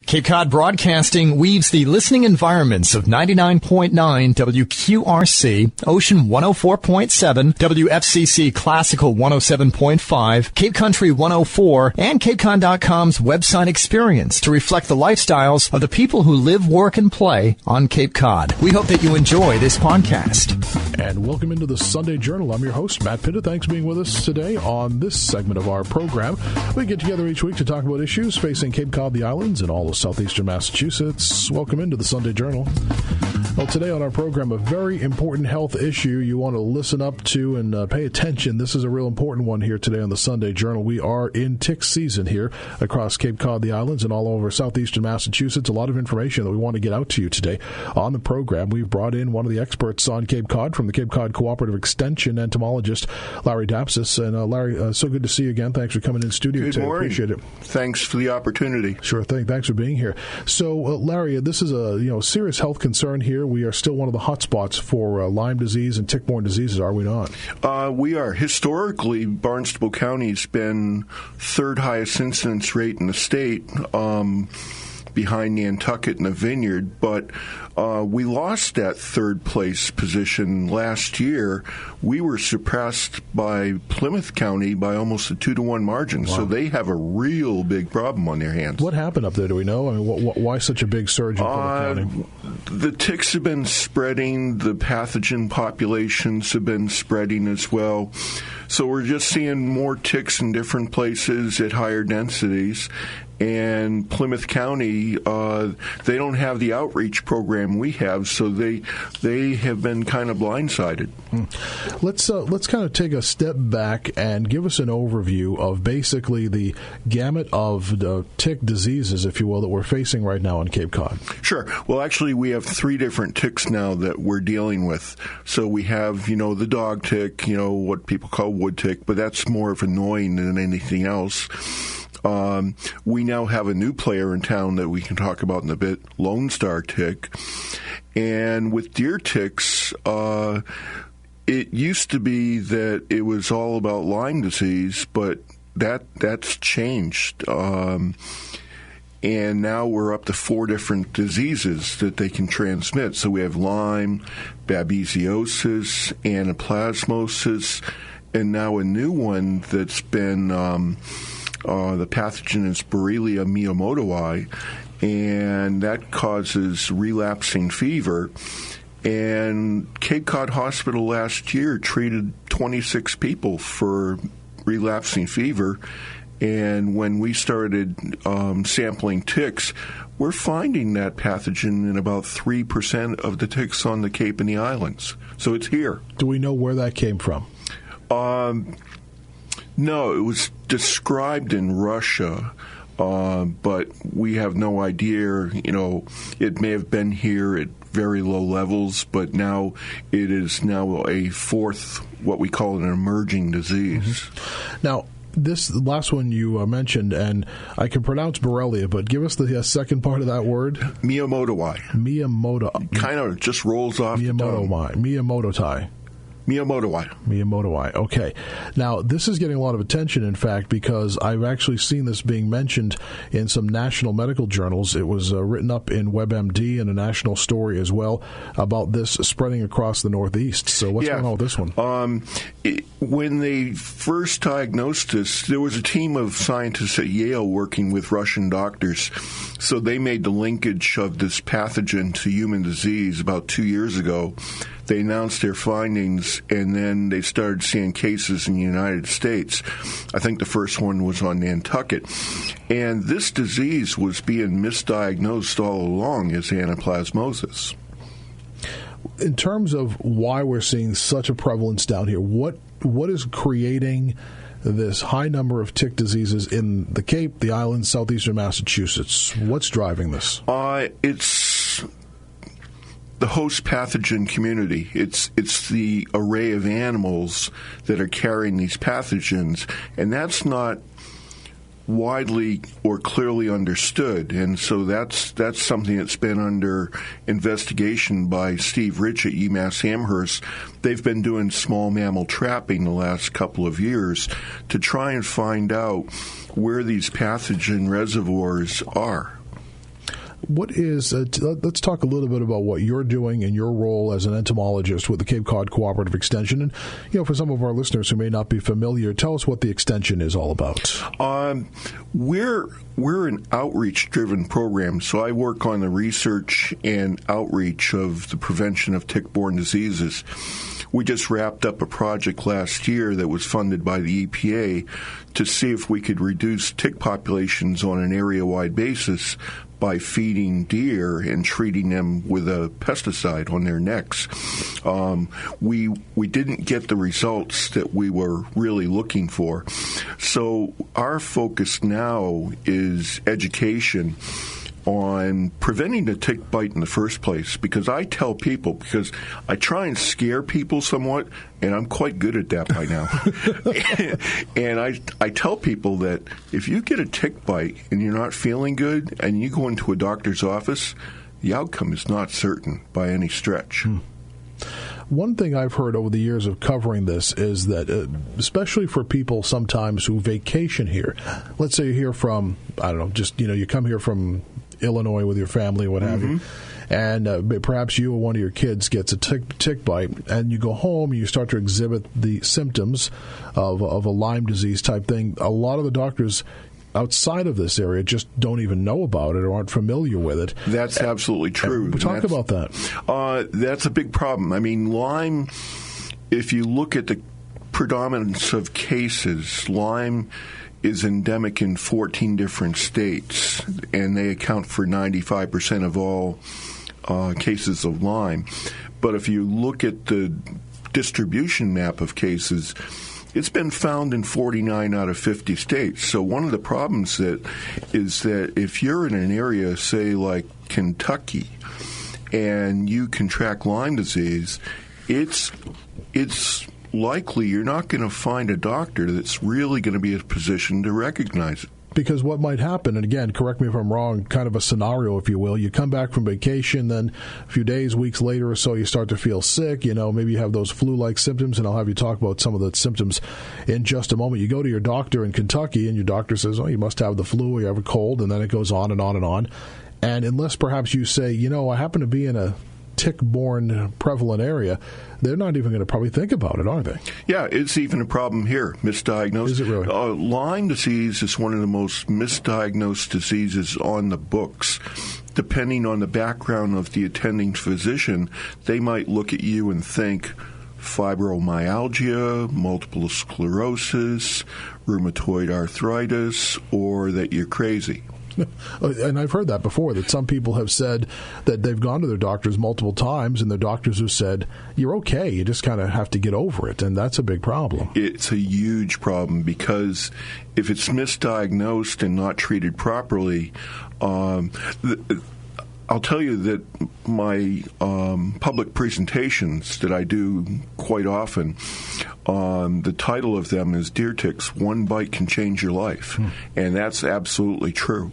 Cape Cod Broadcasting weaves the listening environments of 99.9 WQRC, Ocean 104.7, WFCC Classical 107.5, Cape Country 104, and CapeCod.com's website experience to reflect the lifestyles of the people who live, work, and play on Cape Cod. We hope that you enjoy this podcast. And welcome into the Sunday Journal. I'm your host, Matt Pinda. Thanks for being with us today on this segment of our program. We get together each week to talk about issues facing Cape Cod, the islands, and all of southeastern Massachusetts. Welcome into the Sunday Journal. Well, today on our program, a very important health issue you want to listen up to and pay attention. This is a real important one here today on the Sunday Journal. We are in tick season here across Cape Cod, the islands, and all over southeastern Massachusetts. A lot of information that we want to get out to you today on the program. We've brought in one of the experts on Cape Cod from the Cape Cod Cooperative Extension, entomologist Larry Dapsis. And Larry, so good to see you again. Thanks for coming in studio today. Good morning. Appreciate it. Thanks for the opportunity. Sure thing. Thanks for being here. So, Larry, this is a serious health concern here. We are still one of the hot spots for Lyme disease and tick-borne diseases, are we not? We are. Historically, Barnstable County's been third highest incidence rate in the state, behind Nantucket and the Vineyard, but we lost that third place position last year. We were surpassed by Plymouth County by almost a 2-to-1 margin, wow. So they have a real big problem on their hands. What happened up there, do we know? I mean, why such a big surge in Plymouth County? The ticks have been spreading. The pathogen populations have been spreading as well. So we're just seeing more ticks in different places at higher densities. And Plymouth County, they don't have the outreach program we have, so they have been kind of blindsided. Let's kind of take a step back and give us an overview of basically the gamut of the tick diseases, if you will, that we're facing right now on Cape Cod. Sure. Well, actually, we have 3 different ticks now that we're dealing with. So we have, the dog tick, what people call wood tick, but that's more of annoying than anything else. We now have a new player in town that we can talk about in a bit, Lone Star tick. And with deer ticks, it used to be that it was all about Lyme disease, but that's changed. And now we're up to 4 different diseases that they can transmit. So we have Lyme, babesiosis, anaplasmosis, and now a new one that's been... the pathogen is Borrelia miyamotoi, and that causes relapsing fever. And Cape Cod Hospital last year treated 26 people for relapsing fever. And when we started sampling ticks, we're finding that pathogen in about 3% of the ticks on the Cape and the islands. So it's here. Do we know where that came from? No, it was described in Russia, but we have no idea. It may have been here at very low levels, but now it is now a fourth, what we call an emerging disease. Mm-hmm. Now, this last one you mentioned, and I can pronounce Borrelia, but give us the second part of that word. Miyamotoi. Kind of just rolls off the tongue. Miyamotoi. Miyamotoi. Okay. Now, this is getting a lot of attention, in fact, because I've actually seen this being mentioned in some national medical journals. It was written up in WebMD and a national story as well about this spreading across the Northeast. So what's going on with this one? When they first diagnosed this, there was a team of scientists at Yale working with Russian doctors. So they made the linkage of this pathogen to human disease about 2 years ago. They announced their findings, and then they started seeing cases in the United States. I think the first one was on Nantucket. And this disease was being misdiagnosed all along as anaplasmosis. In terms of why we're seeing such a prevalence down here, what is creating this high number of tick diseases in the Cape, the islands, southeastern Massachusetts? What's driving this? It's the host pathogen community. It's the array of animals that are carrying these pathogens, and that's not widely or clearly understood. And so that's something that's been under investigation by Steve Rich at UMass Amherst. They've been doing small mammal trapping the last couple of years to try and find out where these pathogen reservoirs are. What is? Let's talk a little bit about what you're doing and your role as an entomologist with the Cape Cod Cooperative Extension. And for some of our listeners who may not be familiar, tell us what the extension is all about. We're an outreach-driven program, so I work on the research and outreach of the prevention of tick-borne diseases. We just wrapped up a project last year that was funded by the EPA to see if we could reduce tick populations on an area-wide basis by feeding deer and treating them with a pesticide on their necks. We didn't get the results that we were really looking for. So our focus now is education on preventing the tick bite in the first place, because I tell people, because I try and scare people somewhat, and I'm quite good at that by now. And I tell people that if you get a tick bite and you're not feeling good and you go into a doctor's office, the outcome is not certain by any stretch. One thing I've heard over the years of covering this is that, especially for people sometimes who vacation here, let's say you're here from, I don't know, just, you come here from Illinois with your family or what have you, and perhaps you or one of your kids gets a tick bite, and you go home and you start to exhibit the symptoms of a Lyme disease type thing. A lot of the doctors outside of this area just don't even know about it or aren't familiar with it. That's absolutely true. Talk about that. That's a big problem. I mean, Lyme, if you look at the predominance of cases, Lyme is endemic in 14 different states, and they account for 95% of all cases of Lyme. But if you look at the distribution map of cases, it's been found in 49 out of 50 states. So one of the problems is that if you're in an area, say like Kentucky, and you contract Lyme disease, it's likely you're not going to find a doctor that's really going to be in a position to recognize it. Because what might happen, and again, correct me if I'm wrong, kind of a scenario, if you will, you come back from vacation, then a few days, weeks later or so, you start to feel sick, maybe you have those flu-like symptoms, and I'll have you talk about some of the symptoms in just a moment. You go to your doctor in Kentucky, and your doctor says, you must have the flu or you have a cold, and then it goes on and on and on. And unless perhaps you say, I happen to be in a tick-borne prevalent area, they're not even going to probably think about it, are they? Yeah, it's even a problem here, misdiagnosed. Is it really? Lyme disease is one of the most misdiagnosed diseases on the books. Depending on the background of the attending physician, they might look at you and think fibromyalgia, multiple sclerosis, rheumatoid arthritis, or that you're crazy. And I've heard that before, that some people have said that they've gone to their doctors multiple times, and their doctors have said, you're okay, you just kind of have to get over it, and that's a big problem. It's a huge problem, because if it's misdiagnosed and not treated properly, I'll tell you that my public presentations that I do quite often, the title of them is Deer Ticks, One Bite Can Change Your Life. And that's absolutely true.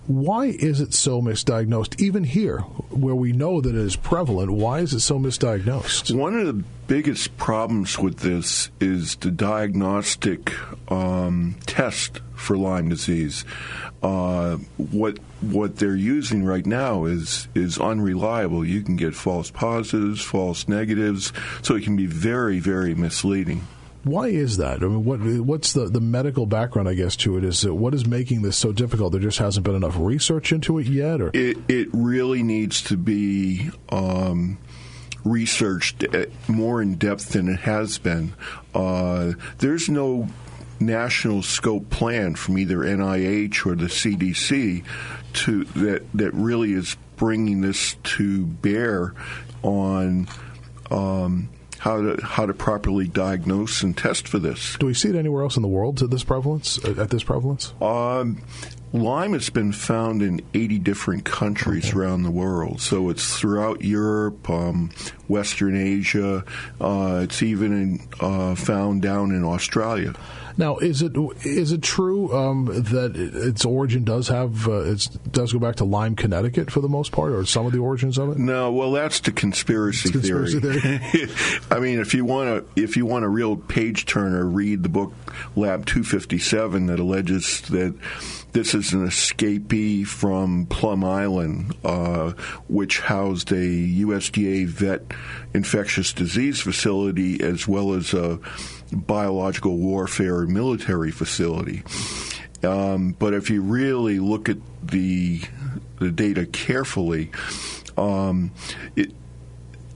Why is it so misdiagnosed? Even here, where we know that it is prevalent, why is it so misdiagnosed? One of the biggest problems with this is the diagnostic test for Lyme disease. What they're using right now is unreliable. You can get false positives, false negatives, so it can be very, very misleading. Why is that? I mean, what's the medical background, I guess, to it? Is what is making this so difficult? There just hasn't been enough research into it yet? Or it really needs to be researched more in depth than it has been. There's no national scope plan from either NIH or the CDC that really is bringing this to bear on how to properly diagnose and test for this. Do we see it anywhere else in the world at this prevalence? Lyme has been found in 80 different countries around the world. So it's throughout Europe, Western Asia. It's even found down in Australia. Now, is it true that its origin does go back to Lyme, Connecticut for the most part, or some of the origins of it? No, well, that's the conspiracy theory. I mean, if you want a real page turner, read the book Lab 257 that alleges that This is an escapee from Plum Island, which housed a USDA vet infectious disease facility as well as a biological warfare military facility. But if you really look at the data carefully,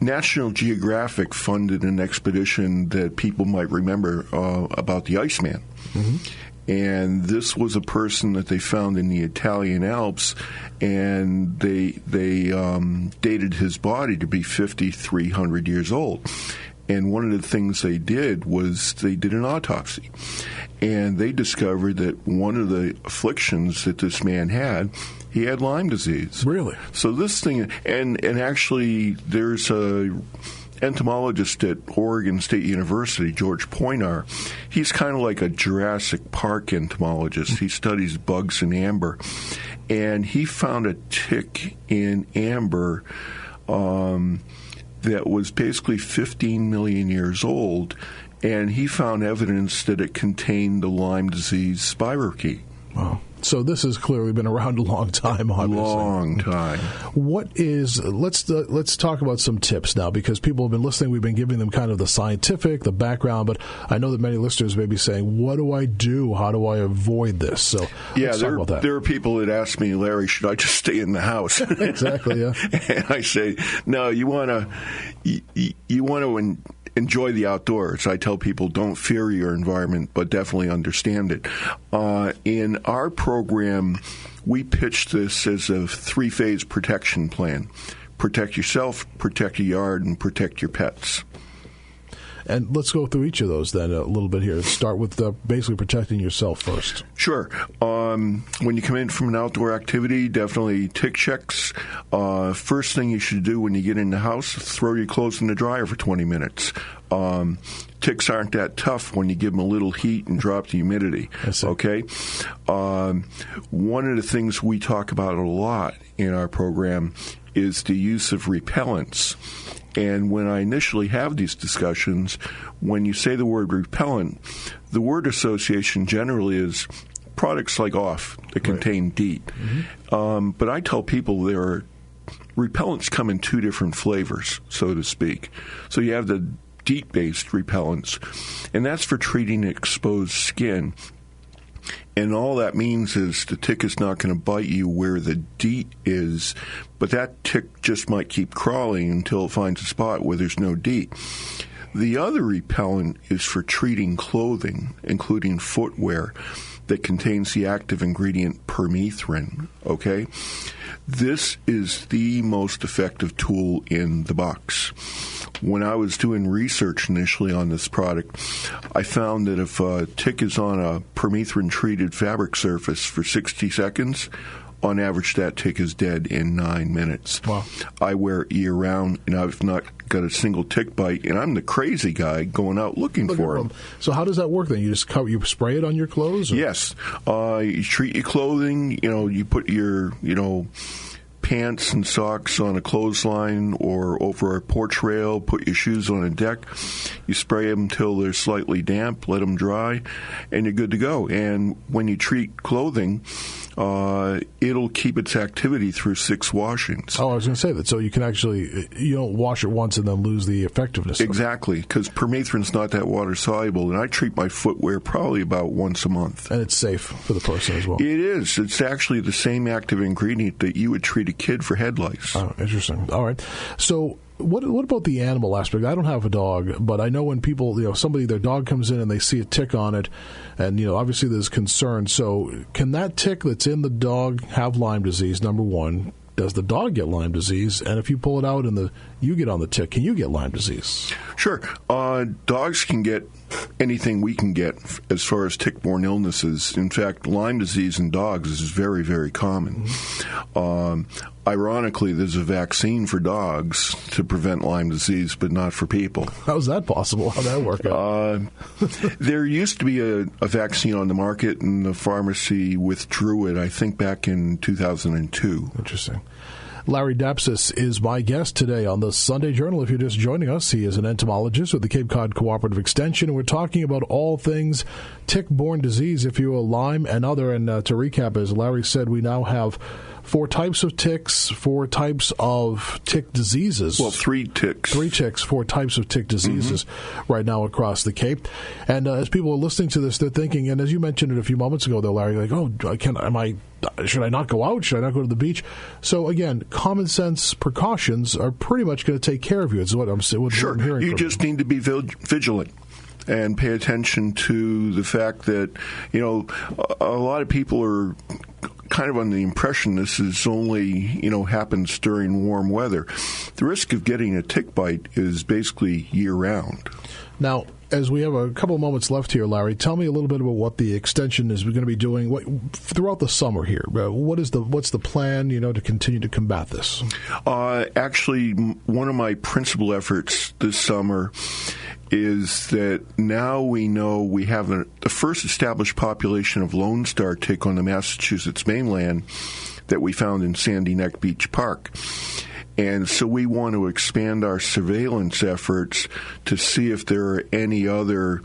National Geographic funded an expedition that people might remember about the Iceman. Mm-hmm. And this was a person that they found in the Italian Alps, and they dated his body to be 5,300 years old. And one of the things they did was they did an autopsy. And they discovered that one of the afflictions that this man had, he had Lyme disease. Really? So this thing, and actually there's a entomologist at Oregon State University, George Poinar. He's kind of like a Jurassic Park entomologist. He studies bugs in amber. And he found a tick in amber that was basically 15 million years old, and he found evidence that it contained the Lyme disease spirochete. Wow. So this has clearly been around a long time, obviously. Long time. Let's talk about some tips now, because people have been listening. We've been giving them kind of the scientific, the background, but I know that many listeners may be saying, what do I do? How do I avoid this? So let's talk about that. There are people that ask me, Larry, should I just stay in the house? Exactly, yeah. And I say, no, you want to enjoy the outdoors. I tell people, don't fear your environment, but definitely understand it. In our program, we pitch this as a 3-phase protection plan. Protect yourself, protect your yard, and protect your pets. And let's go through each of those then a little bit here. Let's start with basically protecting yourself first. Sure. When you come in from an outdoor activity, definitely tick checks. First thing you should do when you get in the house, throw your clothes in the dryer for 20 minutes. Ticks aren't that tough when you give them a little heat and drop the humidity. Okay? One of the things we talk about a lot in our program is the use of repellents. And when I initially have these discussions, when you say the word repellent, the word association generally is products like off that contain DEET. Mm-hmm. But I tell people repellents come in 2 different flavors, so to speak. So you have the DEET-based repellents, and that's for treating exposed skin. And all that means is the tick is not going to bite you where the DEET is, but that tick just might keep crawling until it finds a spot where there's no DEET. The other repellent is for treating clothing, including footwear, that contains the active ingredient permethrin, okay? This is the most effective tool in the box. When I was doing research initially on this product, I found that if a tick is on a permethrin-treated fabric surface for 60 seconds, on average, that tick is dead in 9 minutes. Wow. I wear it year-round, and I've not got a single tick bite, and I'm the crazy guy going out looking for them. So how does that work then? You spray it on your clothes? Or? Yes. You treat your clothing, you put your, pants and socks on a clothesline or over a porch rail, put your shoes on a deck. You spray them until they're slightly damp, let them dry, and you're good to go. And when you treat clothing, it'll keep its activity through 6 washings. Oh, I was going to say that. So you can actually, you don't wash it once and then lose the effectiveness. Exactly, because permethrin's not that water soluble, and I treat my footwear probably about once a month. And it's safe for the person as well. It is. It's actually the same active ingredient that you would treat a kid for head lice. Oh, interesting. All right. So what about the animal aspect? I don't have a dog, but I know when people, their dog comes in and they see a tick on it, and, obviously there's concern. So can that tick that's in the dog have Lyme disease, number one? Does the dog get Lyme disease? And if you pull it out and you get on the tick, can you get Lyme disease? Sure. Dogs can get anything we can get as far as tick-borne illnesses. In fact, Lyme disease in dogs is very, very common. Mm-hmm. Ironically, there's a vaccine for dogs to prevent Lyme disease, but not for people. How's that possible? How'd that work out? There used to be a vaccine on the market, and the pharmacy withdrew it, I think, back in 2002. Interesting. Larry Dapsis is my guest today on the Sunday Journal. If you're just joining us, he is an entomologist with the Cape Cod Cooperative Extension, and we're talking about all things tick-borne disease, if you will, Lyme and other. And to recap, as Larry said, we now have 4 types of ticks, 4 types of tick diseases. Well, 3 ticks. 3 ticks, 4 types of tick diseases right now across the Cape. And as people are listening to this, they're thinking, and as you mentioned it a few moments ago, though, Larry, like, should I not go out? Should I not go to the beach? So, again, common sense precautions are pretty much going to take care of you. It's what I'm hearing. Sure. You just need to be vigilant and pay attention to the fact that, a lot of people are kind of on the impression this is only, happens during warm weather. The risk of getting a tick bite is basically year-round. Now, as we have a couple of moments left here, Larry, tell me a little bit about what the extension is going to be doing throughout the summer here. What's the plan, to continue to combat this? Actually, one of my principal efforts this summer is that now we know we have the first established population of Lone Star tick on the Massachusetts mainland that we found in Sandy Neck Beach Park. And so we want to expand our surveillance efforts to see if there are any other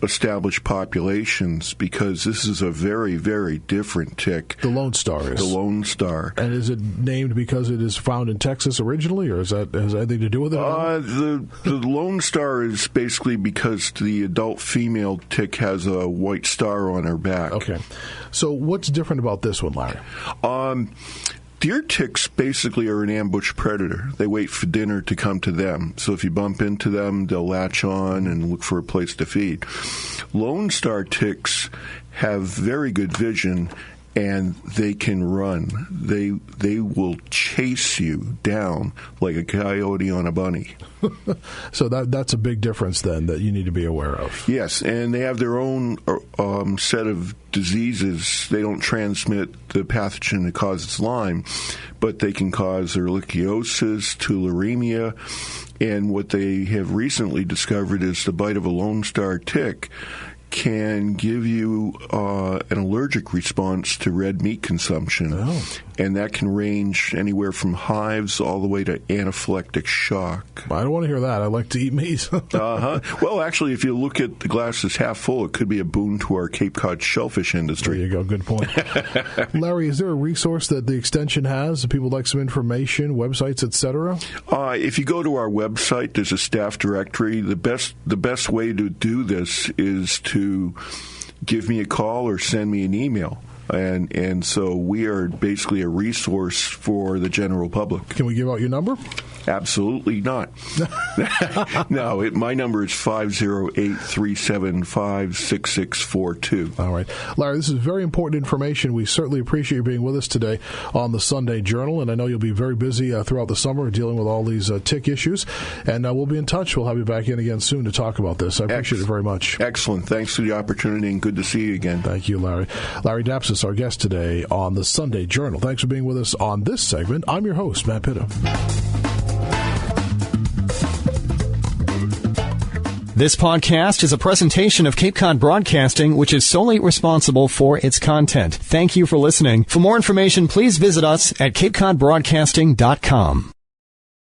established populations, because this is a very, very different tick. The Lone Star is. The Lone Star. And is it named because it is found in Texas originally, or has anything to do with it? The Lone Star is basically because the adult female tick has a white star on her back. Okay. So what's different about this one, Larry? Deer ticks basically are an ambush predator. They wait for dinner to come to them. So if you bump into them, they'll latch on and look for a place to feed. Lone Star ticks have very good vision, and they can run. They will chase you down like a coyote on a bunny. So that's a big difference then that you need to be aware of. Yes, and they have their own set of diseases. They don't transmit the pathogen that causes Lyme, but they can cause ehrlichiosis, tularemia, and what they have recently discovered is the bite of a Lone Star tick can give you an allergic response to red meat consumption. Oh. And that can range anywhere from hives all the way to anaphylactic shock. I don't want to hear that. I like to eat meat. Well, actually, if you look at the glass as half full, it could be a boon to our Cape Cod shellfish industry. There you go. Good point. Larry, is there a resource that the extension has? If people would like some information, websites, etc.? If you go to our website, there's a staff directory. The best way to do this is to give me a call or send me an email. And so we are basically a resource for the general public. Can we give out your number? Absolutely not. No, my number is 508-375-6642. All right. Larry, this is very important information. We certainly appreciate you being with us today on the Sunday Journal, and I know you'll be very busy throughout the summer dealing with all these tick issues, and we'll be in touch. We'll have you back in again soon to talk about this. I appreciate it very much. Excellent. Thanks for the opportunity, and good to see you again. Thank you, Larry. Larry Dapsis, our guest today on the Sunday Journal. Thanks for being with us on this segment. I'm your host, Matt Pitta. This podcast is a presentation of Cape Cod Broadcasting, which is solely responsible for its content. Thank you for listening. For more information, please visit us at capecodbroadcasting.com.